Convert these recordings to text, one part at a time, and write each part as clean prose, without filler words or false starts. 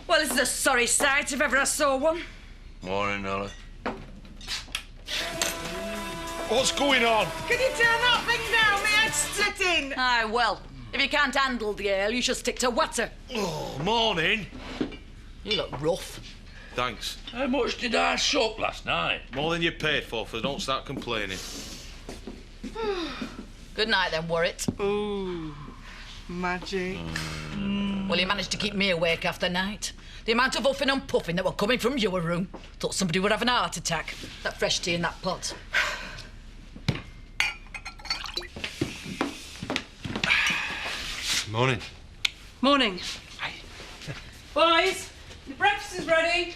Well, this is a sorry sight if ever I saw one. Morning, Nella. What's going on? Can you turn that thing down? My head's splitting. Aye, well, if you can't handle the ale, you should stick to water. Oh, morning. You look rough. Thanks. How much did I suck last night? More than you paid for, don't start complaining. Good night, then, Warwick. Ooh, magic. Well, you managed to keep me awake after night. The amount of huffing and puffing that were coming from your room. Thought somebody would have an heart attack. That fresh tea in that pot. Morning. Morning. Hi. Boys, the breakfast is ready.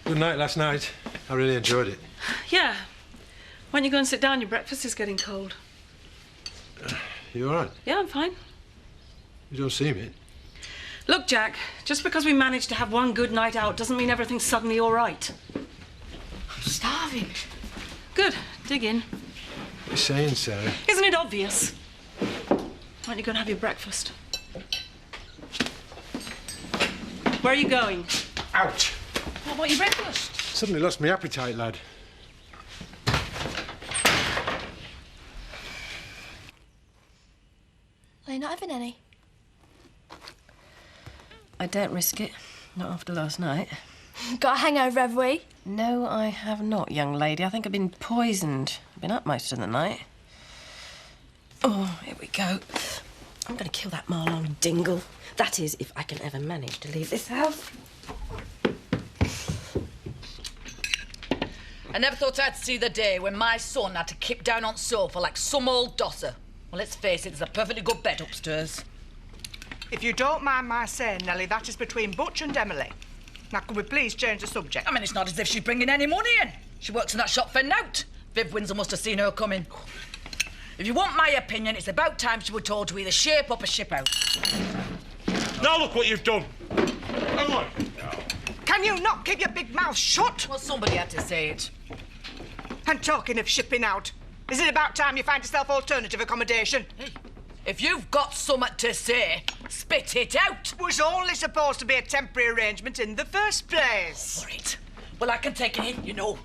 Good night last night. I really enjoyed it. Yeah. Why don't you go and sit down? Your breakfast is getting cold. You all right? Yeah, I'm fine. You don't seem it. Look, Jack, just because we managed to have one good night out doesn't mean everything's suddenly all right. I'm starving. Good. Dig in. What are you saying, Sarah? Isn't it obvious? Why don't you go and have your breakfast? Where are you going? Out! What about your breakfast? Suddenly lost my appetite, lad. Are you not having any? I don't risk it. Not after last night. Got a hangover, have we? No, I have not, young lady. I think I've been poisoned. I've been up most of the night. Oh, here we go. I'm going to kill that Marlon dingle. That is, if I can ever manage to leave this house. I never thought I'd see the day when my son had to keep down on sofa like some old dosser. Well, let's face it, there's a perfectly good bed upstairs. If you don't mind my saying, Nellie, that is between Butch and Emily. Now, could we please change the subject? I mean, it's not as if she's bringing any money in. She works in that shop for nout. Viv Windsor must have seen her coming. If you want my opinion, it's about time she were told to either shape up or ship out. Now look what you've done. Come on. Can you not keep your big mouth shut? Well, somebody had to say it. And talking of shipping out, is it about time you find yourself alternative accommodation? Hey, if you've got something to say, spit it out. It was only supposed to be a temporary arrangement in the first place. All right. Well, I can take a hint, you know.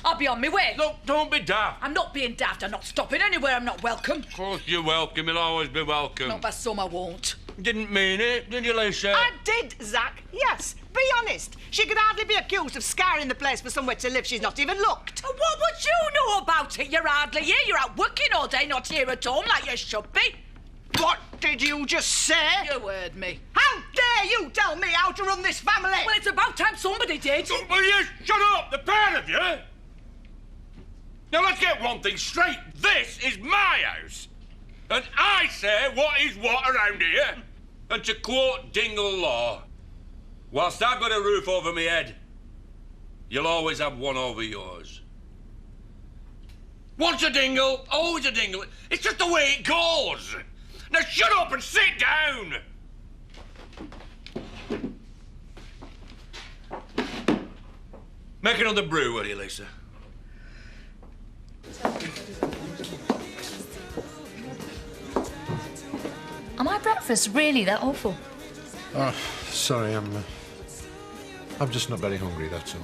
I'll be on my way. Look, don't be daft. I'm not being daft. I'm not stopping anywhere I'm not welcome. Of course you're welcome. You'll always be welcome. Not by some I won't. Didn't mean it, did you, Lisa? I did, Zach. Yes. Be honest. She could hardly be accused of scouring the place for somewhere to live she's not even looked. And what would you know about it? You're hardly here. You're out working all day, not here at home like you should be. What did you just say? You heard me. How dare you tell me how to run this family? Well, it's about time somebody did. Will you shut up, the pair of you? Now, let's get one thing straight. This is my house. And I say what is what around here. And to quote Dingle Law, whilst I've got a roof over my head, you'll always have one over yours. Once a dingle, always a dingle. It's just the way it goes. Now shut up and sit down. Make another brew, will you, Lisa? Are my breakfasts really that awful? Oh, sorry, I'm just not very hungry, that's all.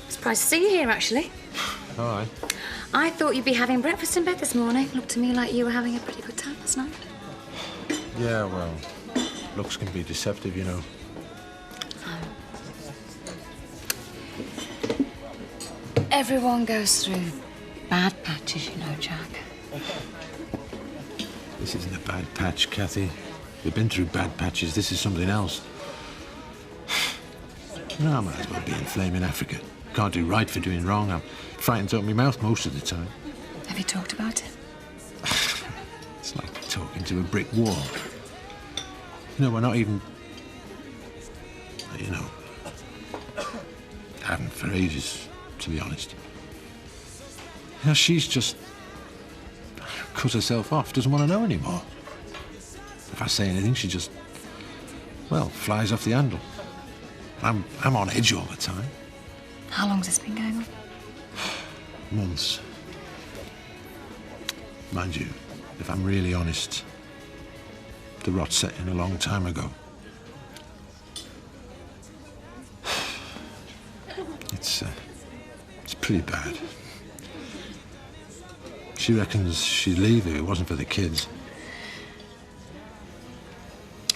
Surprised to see you here, actually. All right. I thought you'd be having breakfast in bed this morning. Looked to me like you were having a pretty good time last night. Yeah, well, looks can be deceptive, you know. Everyone goes through bad patches, you know, Jack. This isn't a bad patch, Kathy. We've been through bad patches. This is something else. No, I might as well be in flaming Africa. Can't do right for doing wrong. I'm frightened to open my mouth most of the time. Have you talked about it? It's like talking to a brick wall. You know, we're not even... You know... haven't for ages, to be honest. You know, she's just... cut herself off, doesn't want to know anymore. If I say anything, she just, well, flies off the handle. I'm on edge all the time. How long's this been going on? Months. Mind you, if I'm really honest, the rot set in a long time ago. It's pretty bad. She reckons she'd leave if it wasn't for the kids.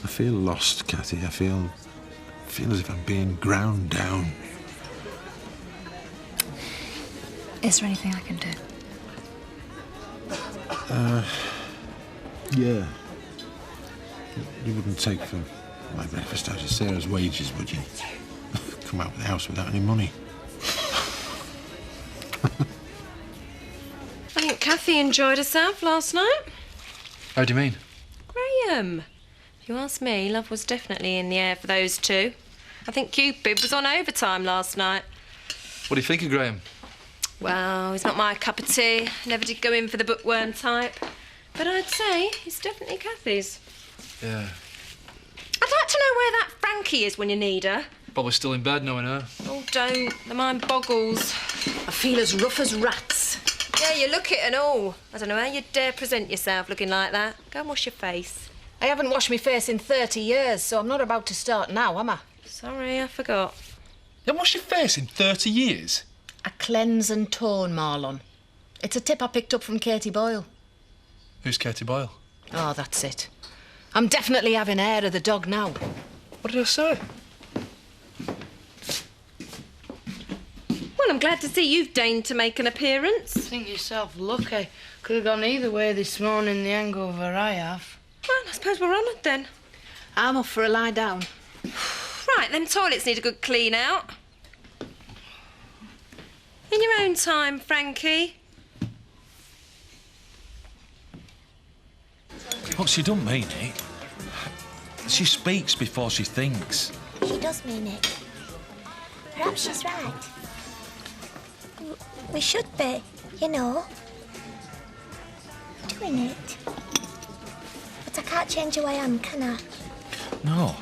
I feel lost, Cathy. I feel as if I'm being ground down. Is there anything I can do? Yeah. You wouldn't take for my breakfast out of Sarah's wages, would you? Come out of the house without any money. I think Cathy enjoyed herself last night. How do you mean? Graham. If you ask me, love was definitely in the air for those two. I think Cupid was on overtime last night. What do you think of Graham? Well, he's not my cup of tea. Never did go in for the bookworm type. But I'd say he's definitely Cathy's. Yeah. I'd like to know where that Frankie is when you need her. Probably still in bed knowing her. Oh, don't. The mind boggles. I feel as rough as rats. Yeah, you look it and all. I don't know how you'd dare present yourself looking like that. Go and wash your face. I haven't washed my face in 30 years, so I'm not about to start now, am I? Sorry, I forgot. You haven't washed your face in 30 years? A cleanse and tone, Marlon. It's a tip I picked up from Katie Boyle. Who's Katie Boyle? Oh, that's it. I'm definitely having air of the dog now. What did I say? Well, I'm glad to see you've deigned to make an appearance. Think yourself lucky. Could have gone either way this morning, the hangover I have. Well, I suppose we're honoured then. I'm off for a lie down. Right, them toilets need a good clean out. In your own time, Frankie. Look, she don't mean it. She speaks before she thinks. She does mean it. Perhaps she's right. We should be, you know, doing it. But I can't change who I am, can I? No.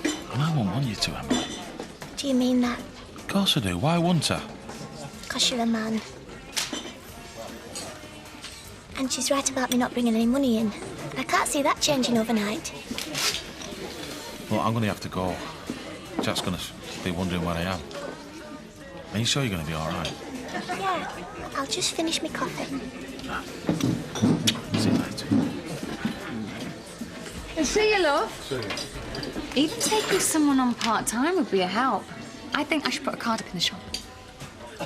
And I won't want you to, Emily. Do you mean that? Of course I do. Why wouldn't I? 'Cause you're a man. And she's right about me not bringing any money in. I can't see that changing overnight. Look, I'm going to have to go. Jack's going to be wondering where I am. Are you sure you're going to be all right? Yeah, I'll just finish my coffee. See you later. See you, love. Even taking someone on part-time would be a help. I think I should put a card up in the shop.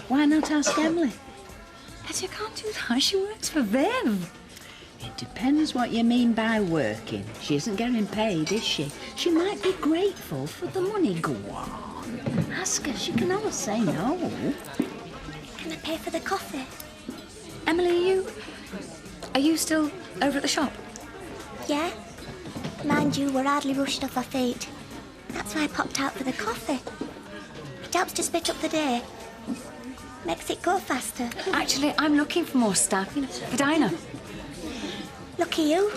Why not ask Emily? But you can't do that. She works for them. It depends what you mean by working. She isn't getting paid, is she? She might be grateful for the money. Go on. Ask her. She can always say no. Can I pay for the coffee? Emily, are you still over at the shop? Yeah. Mind you, we're hardly rushed off our feet. That's why I popped out for the coffee. It helps to split up the day. Makes it go faster. Actually, I'm looking for more staff, for Dinah. Lucky you.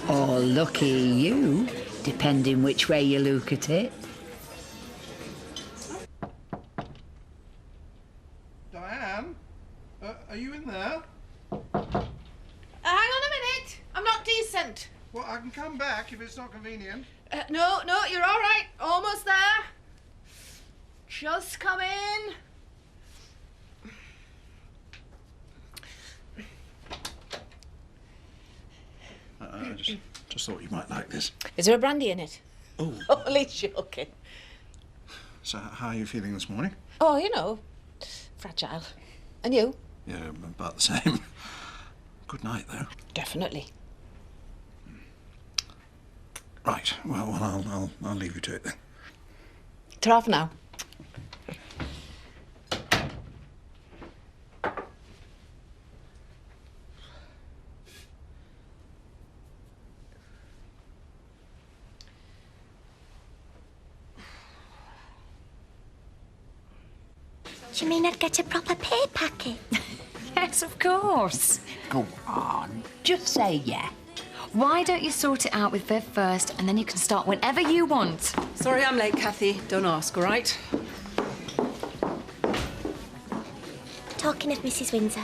Or lucky you, depending which way you look at it. Diane? Are you in there? Hang on a minute. I'm not decent. Well, I can come back if it's not convenient. No, you're all right. Almost there. Just come in. I just thought you might like this. Is there a brandy in it? Oh. Only joking. So, how are you feeling this morning? Oh, you know, fragile. And you? Yeah, about the same. Good night, though. Definitely. Right. Well, I'll leave you to it then. Ta-ra for now. Do you mean I'd get a proper pay packet? Yes, of course. Go on. Just say yeah. Why don't you sort it out with Viv first, and then you can start whenever you want? Sorry I'm late, Kathy. Don't ask, all right? Talking of Mrs. Windsor,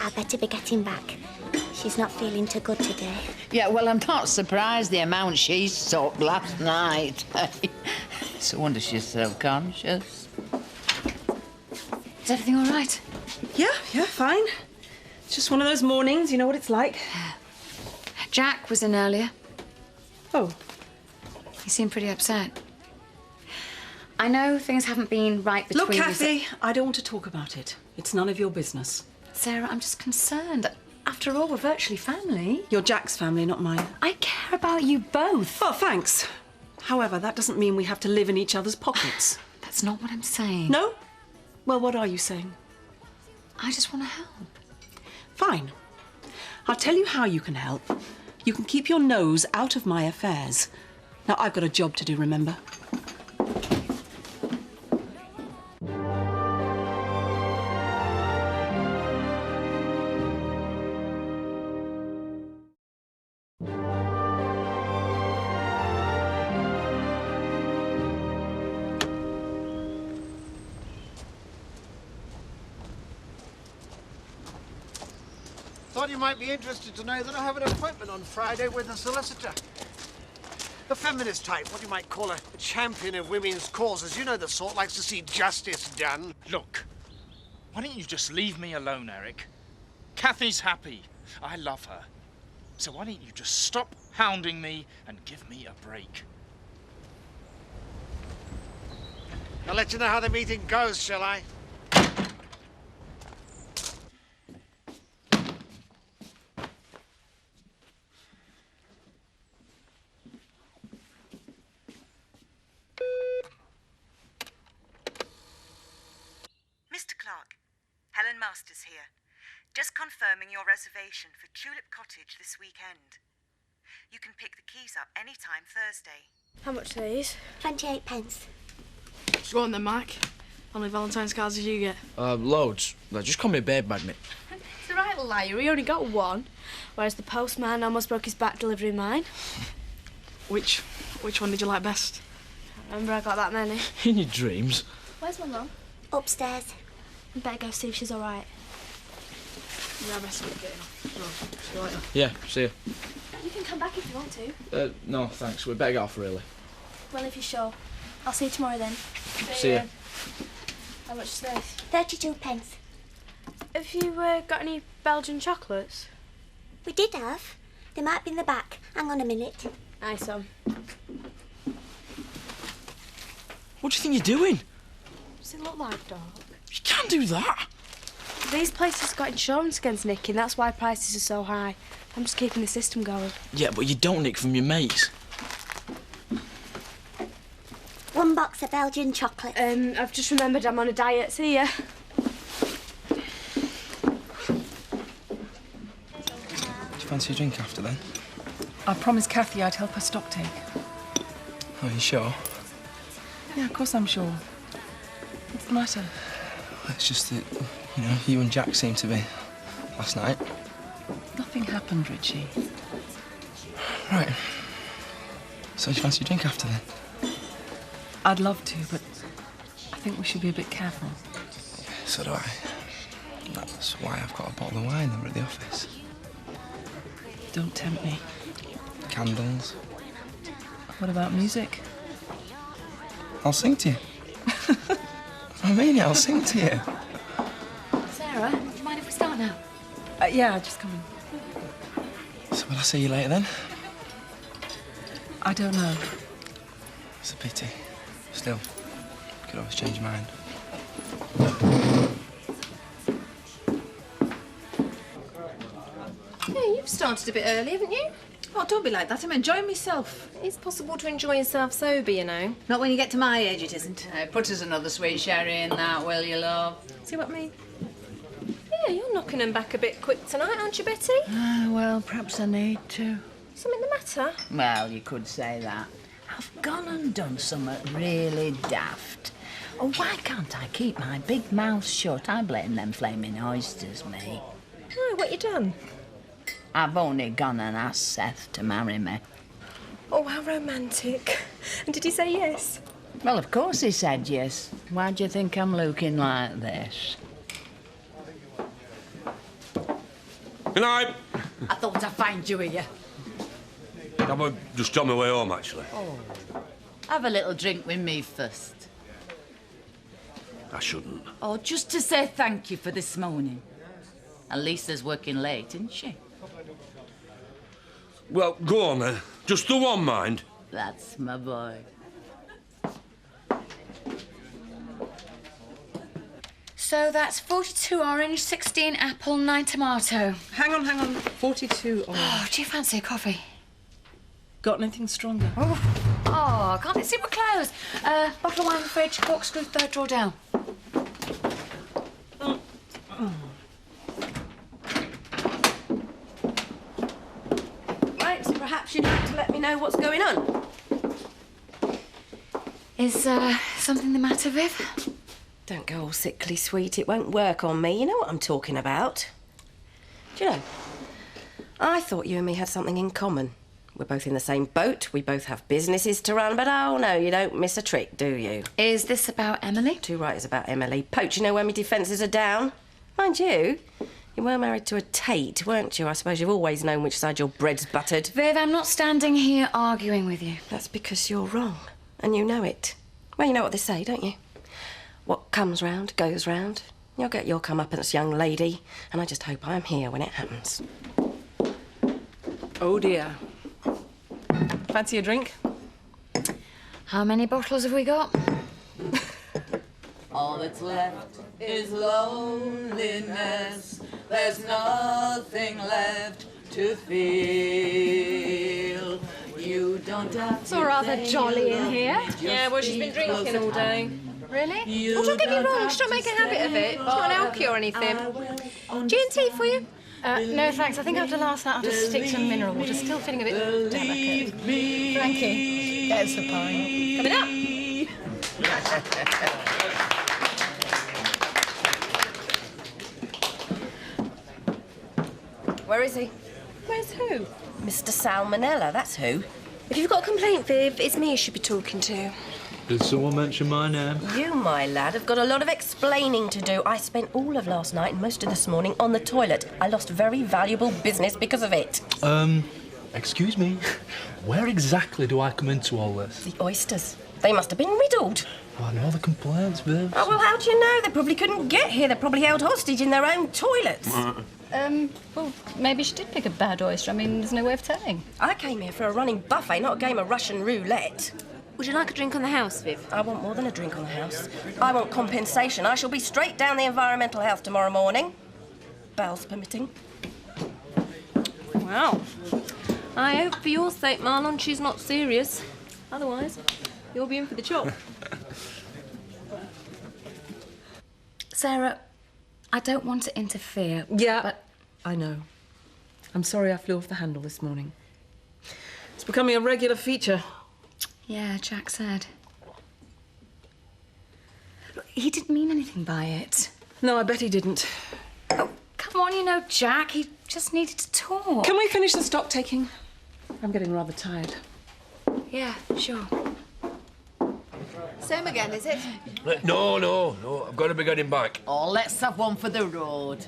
I better be getting back. She's not feeling too good today. Yeah, well, I'm not surprised the amount she sucked last night. It's a wonder she's so conscious. Is everything all right? Yeah, fine. It's just one of those mornings, you know what it's like. Jack was in earlier. Oh. He seemed pretty upset. I know things haven't been right between Look, you. Kathy, I don't want to talk about it. It's none of your business. Sarah, I'm just concerned. After all, we're virtually family. You're Jack's family, not mine. I care about you both. Oh, thanks. However, that doesn't mean we have to live in each other's pockets. That's not what I'm saying. No? Well, what are you saying? I just want to help. Fine. I'll tell you how you can help. You can keep your nose out of my affairs. Now, I've got a job to do, remember? Thought you might be interested to know that I have an appointment on Friday with a solicitor. A feminist type, what you might call a champion of women's causes. You know the sort, likes to see justice done. Look, why don't you just leave me alone, Eric? Kathy's happy. I love her. So why don't you just stop hounding me and give me a break? I'll let you know how the meeting goes, shall I? Mr. Clark, Helen Masters here. Just confirming your reservation for Tulip Cottage this weekend. You can pick the keys up any time Thursday. How much are these? 28 pence. Go on then, Mike. How many Valentine's cards did you get? Loads. Just call me a babe magnet. It's a right liar. He only got one, whereas the postman almost broke his back delivering mine. Which one did you like best? I remember I got that many. In your dreams. Where's my mum? Upstairs. I better go see if she's all right. Yeah, I best get getting off. No, see you later. Yeah, see you. You can come back if you want to. No, thanks. We better get off, really. Well, if you're sure. I'll see you tomorrow then. See you. How much is this? 32 pence. Have you got any Belgian chocolates? We did have. They might be in the back. Hang on a minute. Aye, some. What do you think you're doing? Does it look like, dog? You can't do that. These places got insurance against nicking. That's why prices are so high. I'm just keeping the system going. Yeah, but you don't nick from your mates. One box of Belgian chocolate. I've just remembered I'm on a diet. See ya. Do you fancy a drink after then? I promised Kathy I'd help her stock take. Are you sure? Yeah, of course I'm sure. What's the matter? It's just that, you and Jack seemed to be last night. Nothing happened, Richie. Right. So do you fancy a drink after then? I'd love to, but I think we should be a bit careful. So do I. That's why I've got a bottle of wine over at the office. Don't tempt me. Candles. What about music? I'll sing to you. I mean it, I'll sing to you. Sarah, do you mind if we start now? Yeah, just come in. So will I see you later then? I don't know. It's a pity. Still, could always change your mind. Yeah, you've started a bit early, haven't you? Oh, don't be like that. I'm enjoying myself. It's possible to enjoy yourself sober, you know. Not when you get to my age, it isn't. Put us another sweet sherry in that, will you, love? See what I mean? Yeah, you're knocking them back a bit quick tonight, aren't you, Betty? Well, perhaps I need to. Something the matter? Well, you could say that. I've gone and done something really daft. Oh, why can't I keep my big mouth shut? I blame them flaming oysters, me. No, what you done? I've only gone and asked Seth to marry me. Oh, how romantic. And did he say yes? Well, of course he said yes. Why do you think I'm looking like this? Good night. I thought I'd find you here. I was just on my way home, actually. Oh. Have a little drink with me first. I shouldn't. Oh, just to say thank you for this morning. And Lisa's working late, isn't she? Well, go on then. Just the one, mind. That's my boy. So that's 42 orange, 16 apple, 9 tomato. Hang on. 42 orange. Oh, do you fancy a coffee? Got anything stronger? Oh, can't it see we're closed? Bottle of wine in the fridge, corkscrew, third drawer down. Right, so perhaps you'd like to let me know what's going on. Is something the matter, Viv? Don't go all sickly sweet. It won't work on me. You know what I'm talking about. Do you know, I thought you and me had something in common. We're both in the same boat. We both have businesses to run. But, oh, no, you don't miss a trick, do you? Is this about Emily? Too right, it's about Emily. Poach, you know when my defences are down? Mind you, you were married to a Tate, weren't you? I suppose you've always known which side your bread's buttered. Viv, I'm not standing here arguing with you. That's because you're wrong, and you know it. Well, you know what they say, don't you? What comes round goes round. You'll get your comeuppance, young lady, and I just hope I'm here when it happens. Oh, dear. Fancy a drink? How many bottles have we got? All that's left is loneliness. There's nothing left to feel. You don't have to. It's all rather jolly in here. Yeah, well, she's been drinking all day. Really? Well, don't get me wrong, just don't make a habit of it. It's not alky or anything. G&T for you? No, thanks. I think after last night I'll just stick to mineral water. Still feeling a bit delicate. Thank you. Get us a pint. Coming up. Where is he? Where's who? Mr. Salmonella, that's who. If you've got a complaint, Viv, it's me you should be talking to. Did someone mention my name? You, my lad, have got a lot of explaining to do. I spent all of last night and most of this morning on the toilet. I lost very valuable business because of it. Excuse me. Where exactly do I come into all this? The oysters. They must have been riddled. Oh, I know the complaints, Viv. Oh, well, how do you know? They probably couldn't get here. They're probably held hostage in their own toilets. Well, maybe she did pick a bad oyster. I mean, there's no way of telling. I came here for a running buffet, not a game of Russian roulette. Would you like a drink on the house, Viv? I want more than a drink on the house. I want compensation. I shall be straight down the environmental health tomorrow morning. Bowels permitting. Well, I hope for your sake, Marlon, she's not serious. Otherwise, you'll be in for the chop. Sarah, I don't want to interfere. Yeah, but I know. I'm sorry I flew off the handle this morning. It's becoming a regular feature. yeah, Jack said. Look, he didn't mean anything by it. No, I bet he didn't. Oh, come on, you know, Jack. He just needed to talk. Can we finish the stock taking? I'm getting rather tired. Yeah, sure. Same again, is it? No. I've got to be getting back. Oh, let's have one for the road.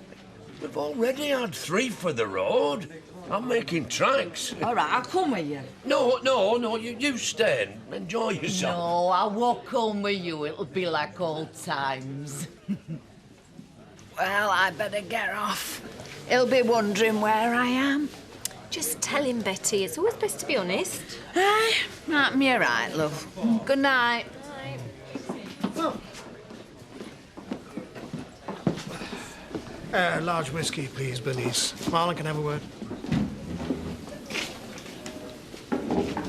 We've already had 3 for the road. I'm making tracks. All right, I'll come with you. No, you stay and enjoy yourself. No, I'll walk home with you. It'll be like old times. Well, I better get off. He'll be wondering where I am. Just tell him, Betty. It's always best to be honest. Right, you're right, love. Good night. Large whiskey, please, Bernice. Marlon can have a word.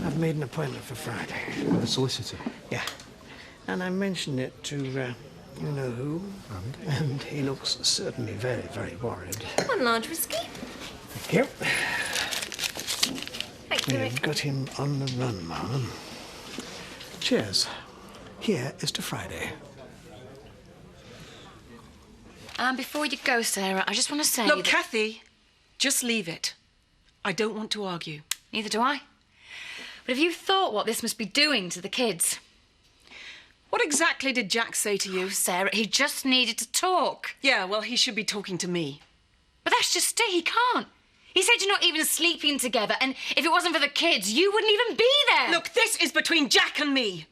I've made an appointment for Friday. With the solicitor? Yeah. And I mentioned it to, you know who. And he looks certainly very, very worried. One large whiskey. Thank you. Thank you, We've Rick. got him on the run, Marlon. Cheers. Here is to Friday. And before you go, Sarah, I just want to say... Look, Kathy, just leave it. I don't want to argue. Neither do I. But have you thought what this must be doing to the kids? What exactly did Jack say to you? Oh, Sarah, he just needed to talk. Yeah, well, he should be talking to me. But that's just it, he can't. He said you're not even sleeping together, and if it wasn't for the kids, you wouldn't even be there. Look, this is between Jack and me.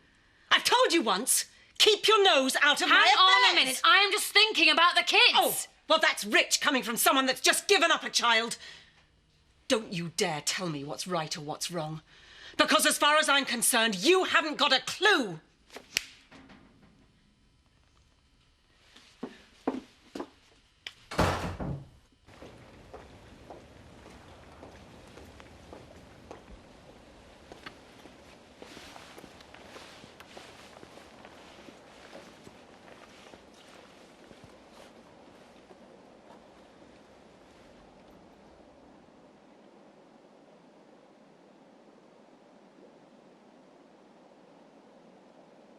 I've told you once, keep your nose out of my affairs. Hang on a minute, I'm just thinking about the kids. Oh, well, that's rich coming from someone that's just given up a child. Don't you dare tell me what's right or what's wrong. Because as far as I'm concerned, you haven't got a clue.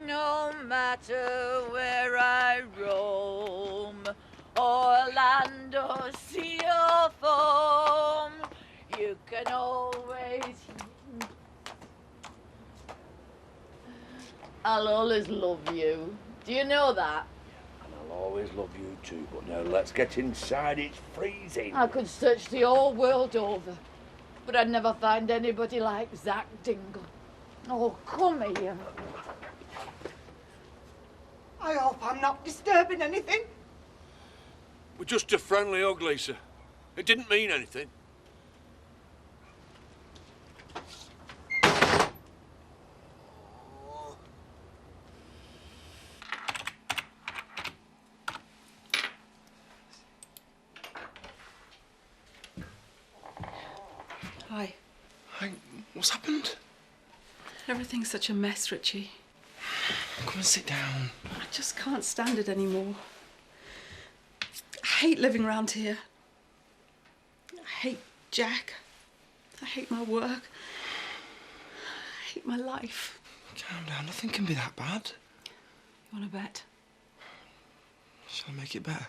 No matter where I roam, or land or sea or foam, you can always... I'll always love you. Do you know that? And I'll always love you too, but now let's get inside, it's freezing. I could search the whole world over, but I'd never find anybody like Zach Dingle. Oh, come here. I hope I'm not disturbing anything. We're just a friendly hug, Lisa. It didn't mean anything. Hi. Hi. What's happened? Everything's such a mess, Richie. Come and sit down. I just can't stand it anymore. I hate living around here. I hate Jack. I hate my work. I hate my life. Calm down, nothing can be that bad. You want to bet? Shall I make it better?